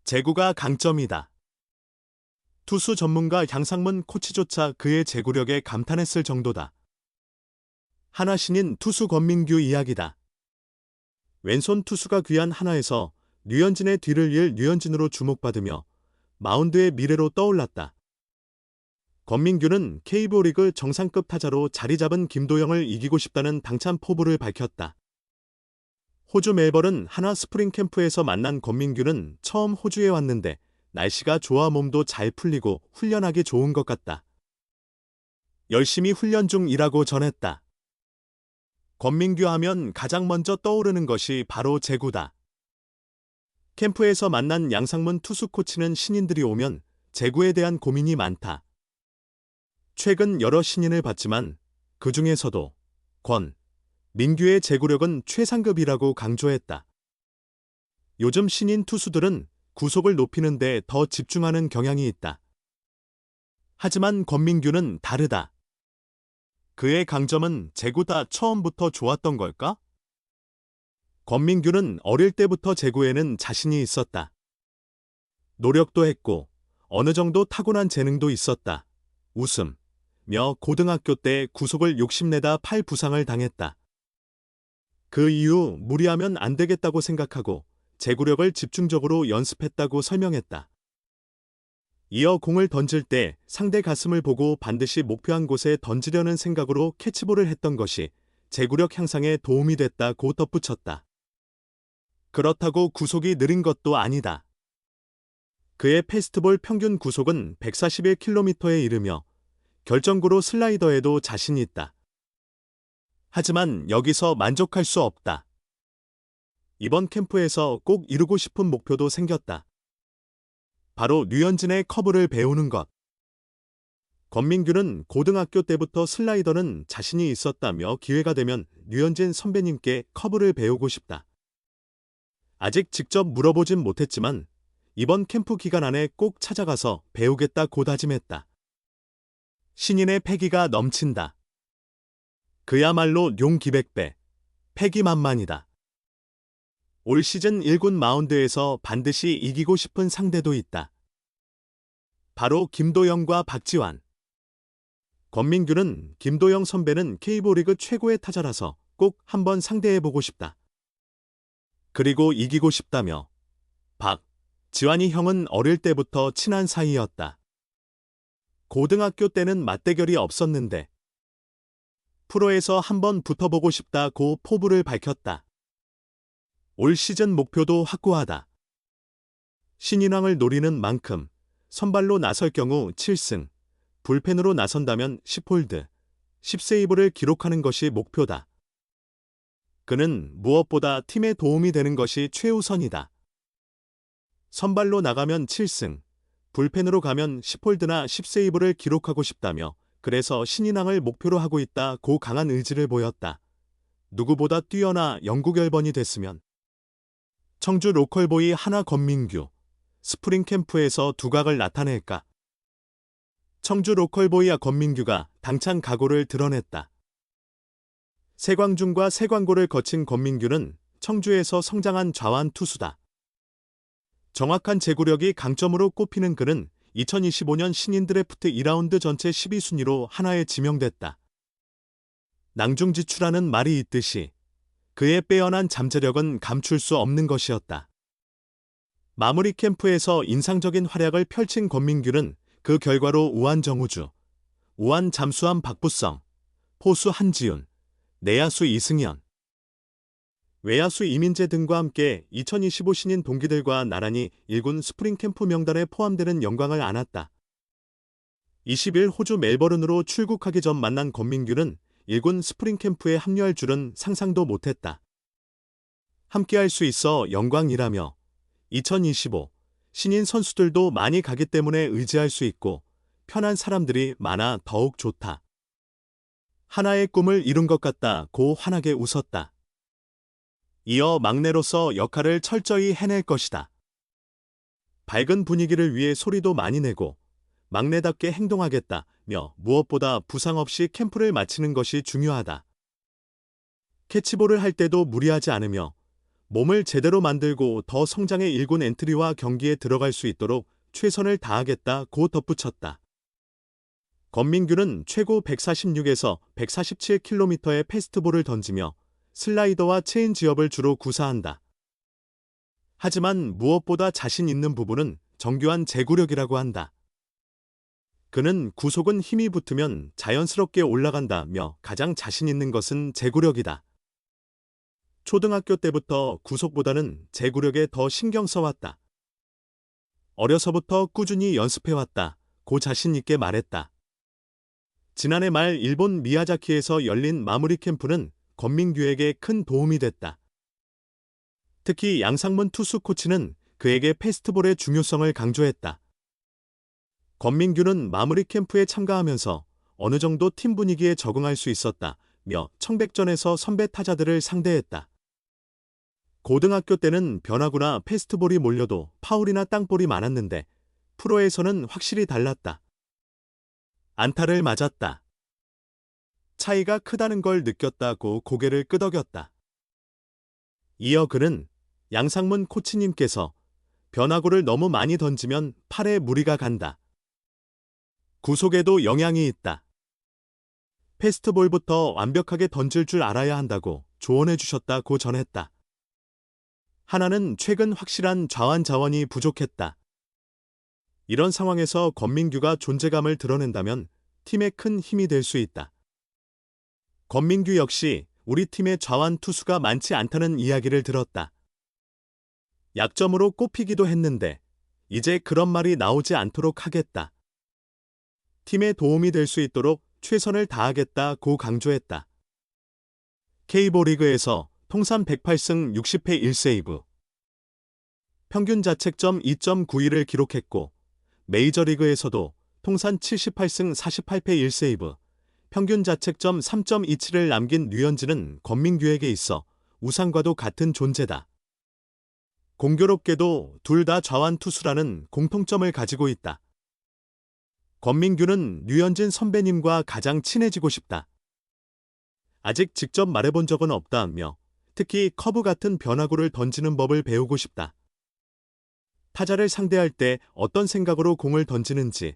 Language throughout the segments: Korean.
제구가 강점이다. 투수 전문가 양상문 코치조차 그의 제구력에 감탄했을 정도다. 하나 신인 투수 권민규 이야기다. 왼손 투수가 귀한 하나에서 류현진의 뒤를 이을 류현진으로 주목받으며 마운드의 미래로 떠올랐다. 권민규는 KBO 리그 정상급 타자로 자리 잡은 김도영을 이기고 싶다는 당찬 포부를 밝혔다. 호주 멜버른 하나 스프링 캠프에서 만난 권민규는 처음 호주에 왔는데 날씨가 좋아 몸도 잘 풀리고 훈련하기 좋은 것 같다. 열심히 훈련 중이라고 전했다. 권민규 하면 가장 먼저 떠오르는 것이 바로 제구다. 캠프에서 만난 양상문 투수 코치는 신인들이 오면 제구에 대한 고민이 많다. 최근 여러 신인을 봤지만 그 중에서도 권, 민규의 제구력은 최상급이라고 강조했다. 요즘 신인 투수들은 구속을 높이는 데 더 집중하는 경향이 있다. 하지만 권민규는 다르다. 그의 강점은 제구다 처음부터 좋았던 걸까? 권민규는 어릴 때부터 제구에는 자신이 있었다. 노력도 했고 어느 정도 타고난 재능도 있었다. 웃음며 고등학교 때 구속을 욕심내다 팔 부상을 당했다. 그 이후 무리하면 안 되겠다고 생각하고 제구력을 집중적으로 연습했다고 설명했다. 이어 공을 던질 때 상대 가슴을 보고 반드시 목표한 곳에 던지려는 생각으로 캐치볼을 했던 것이 제구력 향상에 도움이 됐다고 덧붙였다. 그렇다고 구속이 느린 것도 아니다. 그의 패스트볼 평균 구속은 141km에 이르며 결정구로 슬라이더에도 자신이 있다. 하지만 여기서 만족할 수 없다. 이번 캠프에서 꼭 이루고 싶은 목표도 생겼다. 바로 류현진의 커브를 배우는 것. 권민규는 고등학교 때부터 슬라이더는 자신이 있었다며 기회가 되면 류현진 선배님께 커브를 배우고 싶다. 아직 직접 물어보진 못했지만 이번 캠프 기간 안에 꼭 찾아가서 배우겠다고 다짐했다. 신인의 패기가 넘친다. 그야말로 용기백배, 패기만만이다. 올 시즌 1군 마운드에서 반드시 이기고 싶은 상대도 있다. 바로 김도영과 박지환. 권민규는 김도영 선배는 KBO 리그 최고의 타자라서 꼭 한번 상대해보고 싶다. 그리고 이기고 싶다며 지환이 형은 어릴 때부터 친한 사이였다. 고등학교 때는 맞대결이 없었는데 프로에서 한번 붙어보고 싶다고 포부를 밝혔다. 올 시즌 목표도 확고하다. 신인왕을 노리는 만큼 선발로 나설 경우 7승, 불펜으로 나선다면 10홀드, 10세이브를 기록하는 것이 목표다. 그는 무엇보다 팀에 도움이 되는 것이 최우선이다. 선발로 나가면 7승, 불펜으로 가면 10홀드나 10세이브를 기록하고 싶다며 그래서 신인왕을 목표로 하고 있다고 강한 의지를 보였다. 누구보다 뛰어나 영구 결번이 됐으면. 청주 로컬보이 하나 권민규, 스프링 캠프에서 두각을 나타낼까? 청주 로컬보이와 권민규가 당찬 각오를 드러냈다. 세광중과 세광고를 거친 권민규는 청주에서 성장한 좌완 투수다. 정확한 제구력이 강점으로 꼽히는 그는 2025년 신인 드래프트 2라운드 전체 12순위로 하나에 지명됐다. 낭중지추라는 말이 있듯이 그의 빼어난 잠재력은 감출 수 없는 것이었다. 마무리 캠프에서 인상적인 활약을 펼친 권민규는 그 결과로 우완 정우주, 우완 잠수함 박부성, 포수 한지훈, 내야수 이승현, 외야수 이민재 등과 함께 2025 신인 동기들과 나란히 1군 스프링 캠프 명단에 포함되는 영광을 안았다. 20일 호주 멜버른으로 출국하기 전 만난 권민규는 1군 스프링 캠프에 합류할 줄은 상상도 못했다. 함께할 수 있어 영광이라며 2025 신인 선수들도 많이 가기 때문에 의지할 수 있고 편한 사람들이 많아 더욱 좋다. 하나의 꿈을 이룬 것 같다고 환하게 웃었다. 이어 막내로서 역할을 철저히 해낼 것이다. 밝은 분위기를 위해 소리도 많이 내고 막내답게 행동하겠다며 무엇보다 부상 없이 캠프를 마치는 것이 중요하다. 캐치볼을 할 때도 무리하지 않으며 몸을 제대로 만들고 더 성장의 1군 엔트리와 경기에 들어갈 수 있도록 최선을 다하겠다고 덧붙였다. 권민규는 최고 146에서 147km의 패스트볼을 던지며 슬라이더와 체인지업을 주로 구사한다. 하지만 무엇보다 자신 있는 부분은 정교한 제구력이라고 한다. 그는 구속은 힘이 붙으면 자연스럽게 올라간다며 가장 자신 있는 것은 제구력이다. 초등학교 때부터 구속보다는 제구력에 더 신경 써왔다. 어려서부터 꾸준히 연습해왔다. 고 자신 있게 말했다. 지난해 말 일본 미야자키에서 열린 마무리 캠프는 권민규에게 큰 도움이 됐다. 특히 양상문 투수 코치는 그에게 패스트볼의 중요성을 강조했다. 권민규는 마무리 캠프에 참가하면서 어느 정도 팀 분위기에 적응할 수 있었다며 청백전에서 선배 타자들을 상대했다. 고등학교 때는 변화구나 패스트볼이 몰려도 파울이나 땅볼이 많았는데 프로에서는 확실히 달랐다. 안타를 맞았다. 차이가 크다는 걸 느꼈다고 고개를 끄덕였다. 이어 그는 양상문 코치님께서 변화구를 너무 많이 던지면 팔에 무리가 간다. 구속에도 영향이 있다. 패스트볼부터 완벽하게 던질 줄 알아야 한다고 조언해 주셨다고 전했다. 하나는 최근 확실한 좌완 자원이 부족했다. 이런 상황에서 권민규가 존재감을 드러낸다면 팀에 큰 힘이 될 수 있다. 권민규 역시 우리 팀의 좌완 투수가 많지 않다는 이야기를 들었다. 약점으로 꼽히기도 했는데 이제 그런 말이 나오지 않도록 하겠다. 팀에 도움이 될 수 있도록 최선을 다하겠다고 강조했다. K보 리그에서 통산 108승 60패 1세이브, 평균 자책점 2.91을 기록했고 메이저리그에서도 통산 78승 48패 1세이브, 평균 자책점 3.27을 남긴 류현진은 권민규에게 있어 우상과도 같은 존재다. 공교롭게도 둘 다 좌완 투수라는 공통점을 가지고 있다. 권민규는 류현진 선배님과 가장 친해지고 싶다. 아직 직접 말해본 적은 없다며 특히 커브 같은 변화구를 던지는 법을 배우고 싶다. 타자를 상대할 때 어떤 생각으로 공을 던지는지,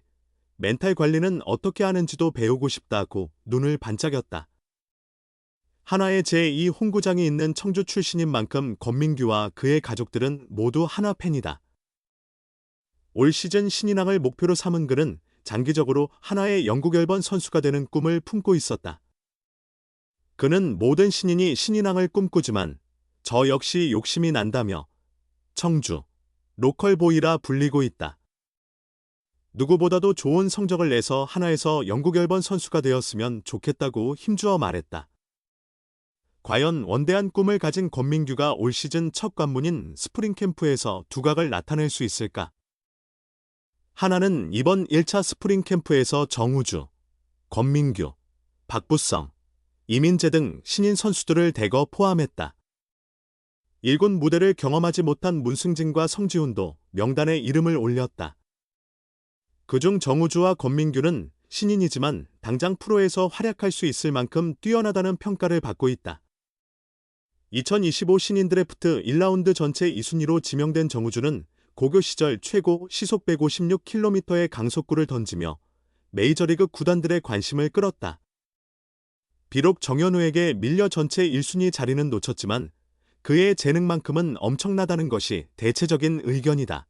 멘탈 관리는 어떻게 하는지도 배우고 싶다고 눈을 반짝였다. 하나의 제2 홍구장이 있는 청주 출신인 만큼 권민규와 그의 가족들은 모두 하나 팬이다. 올 시즌 신인왕을 목표로 삼은 그는 장기적으로 하나의 영국 앨범 선수가 되는 꿈을 품고 있었다. 그는 모든 신인이 신인왕을 꿈꾸지만 저 역시 욕심이 난다며 청주, 로컬보이라 불리고 있다. 누구보다도 좋은 성적을 내서 하나에서 영국 앨범 선수가 되었으면 좋겠다고 힘주어 말했다. 과연 원대한 꿈을 가진 권민규가 올 시즌 첫 관문인 스프링 캠프에서 두각을 나타낼 수 있을까? 하나는 이번 1차 스프링 캠프에서 정우주, 권민규, 박부성, 이민재 등 신인 선수들을 대거 포함했다. 1군 무대를 경험하지 못한 문승진과 성지훈도 명단에 이름을 올렸다. 그중 정우주와 권민규는 신인이지만 당장 프로에서 활약할 수 있을 만큼 뛰어나다는 평가를 받고 있다. 2025 신인 드래프트 1라운드 전체 2순위로 지명된 정우주는 고교 시절 최고 시속 156km의 강속구를 던지며 메이저리그 구단들의 관심을 끌었다. 비록 정현우에게 밀려 전체 1순위 자리는 놓쳤지만 그의 재능만큼은 엄청나다는 것이 대체적인 의견이다.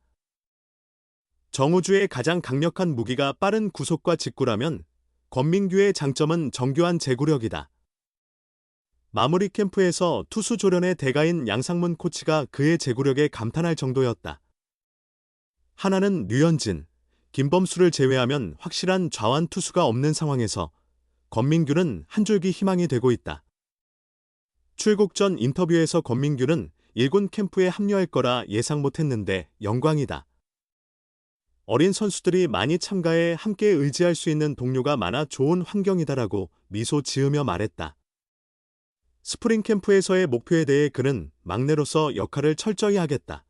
정우주의 가장 강력한 무기가 빠른 구속과 직구라면 권민규의 장점은 정교한 제구력이다. 마무리 캠프에서 투수 조련의 대가인 양상문 코치가 그의 제구력에 감탄할 정도였다. 하나는 류현진, 김범수를 제외하면 확실한 좌완 투수가 없는 상황에서 권민규는 한 줄기 희망이 되고 있다. 출국 전 인터뷰에서 권민규는 1군 캠프에 합류할 거라 예상 못했는데 영광이다. 어린 선수들이 많이 참가해 함께 의지할 수 있는 동료가 많아 좋은 환경이다라고 미소 지으며 말했다. 스프링 캠프에서의 목표에 대해 그는 막내로서 역할을 철저히 하겠다.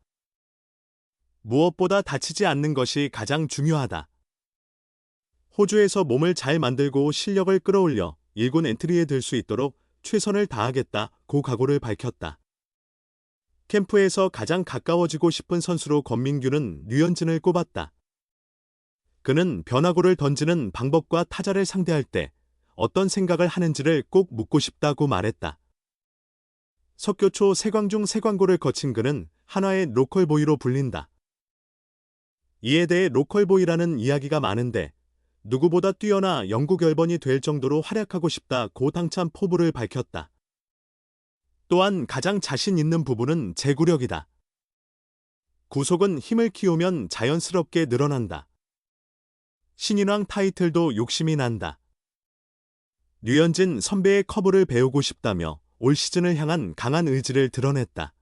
무엇보다 다치지 않는 것이 가장 중요하다. 호주에서 몸을 잘 만들고 실력을 끌어올려 1군 엔트리에 들 수 있도록 최선을 다하겠다고 각오를 밝혔다. 캠프에서 가장 가까워지고 싶은 선수로 권민규는 류현진을 꼽았다. 그는 변화구를 던지는 방법과 타자를 상대할 때 어떤 생각을 하는지를 꼭 묻고 싶다고 말했다. 석교초 세광중 세광고를 거친 그는 한화의 로컬보이로 불린다. 이에 대해 로컬보이라는 이야기가 많은데 누구보다 뛰어나 영구 결번이 될 정도로 활약하고 싶다고 당찬 포부를 밝혔다. 또한 가장 자신 있는 부분은 제구력이다. 구속은 힘을 키우면 자연스럽게 늘어난다. 신인왕 타이틀도 욕심이 난다. 류현진 선배의 커브를 배우고 싶다며 올 시즌을 향한 강한 의지를 드러냈다.